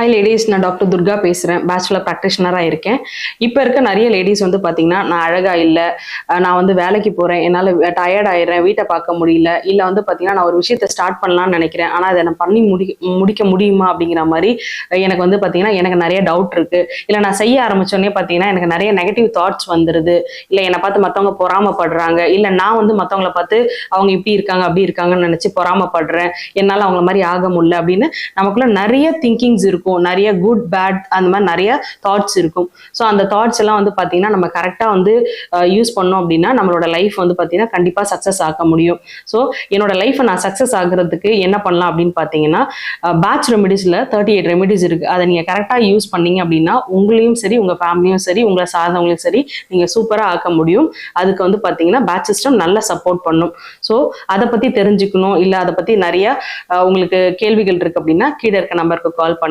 Hi ladies, நான் doctor Durga பேசுகிறேன். Bachelor ப்ராக்டிஷனராக இருக்கேன். இப்போ இருக்க நிறைய லேடிஸ் வந்து பார்த்தீங்கன்னா, நான் அழகாக இல்லை, நான் வந்து வேலைக்கு போகிறேன், என்னால் டயர்ட் ஆயிடுறேன், வீட்டை பார்க்க முடியல, இல்லை வந்து பார்த்தீங்கன்னா நான் ஒரு விஷயத்தை ஸ்டார்ட் பண்ணலான்னு நினைக்கிறேன், ஆனால் அதை நான் பண்ணி முடிக்க முடியுமா அப்படிங்கிற மாதிரி எனக்கு வந்து பார்த்தீங்கன்னா எனக்கு நிறைய டவுட் இருக்குது. இல்லை நான் செய்ய ஆரம்பித்தோடனே பார்த்தீங்கன்னா எனக்கு நிறைய நெகட்டிவ் தாட்ஸ் வந்துடுது. இல்லை என்னை பார்த்து மற்றவங்க பொறாமப்படுறாங்க, இல்லை நான் வந்து மற்றவங்கள பார்த்து அவங்க இப்படி இருக்காங்க அப்படி இருக்காங்கன்னு நினச்சி பொறாமப்படுறேன், என்னால் அவங்கள மாதிரி ஆக முடியல அப்படின்னு நமக்குள்ள நிறைய திங்கிங்ஸ் இருக்கும், நிறைய குட் பேட் அந்த மாதிரி நிறைய தாட்ஸ் இருக்கும். ஸோ அந்த தாட்ஸ் எல்லாம் வந்து பார்த்தீங்கன்னா நம்ம கரெக்டாக வந்து யூஸ் பண்ணோம் அப்படின்னா நம்மளோட லைஃப் வந்து பார்த்தீங்கன்னா கண்டிப்பாக சக்ஸஸ் ஆக முடியும். ஸோ என்னோட லைஃப்பை நான் சக்ஸஸ் ஆகுறதுக்கு என்ன பண்ணலாம் அப்படின்னு பார்த்தீங்கன்னா, பேட்ச் ரெமெடிஸில் 38 ரெமெடிஸ் இருக்குது. அதை நீங்கள் கரெக்டாக யூஸ் பண்ணீங்க அப்படின்னா உங்களையும் சரி, உங்கள் ஃபேமிலியும் சரி, உங்களை சார்ந்தவங்களையும் சரி நீங்கள் சூப்பராக ஆக்க முடியும். அதுக்கு வந்து பார்த்தீங்கன்னா பேட்ச் சிஸ்டம் நல்லா சப்போர்ட் பண்ணும். ஸோ அதை பற்றி தெரிஞ்சுக்கணும், இல்லை அதை பற்றி நிறைய உங்களுக்கு கேள்விகள் இருக்குது அப்படின்னா கீழே இருக்க நம்பருக்கு கால் பண்ணி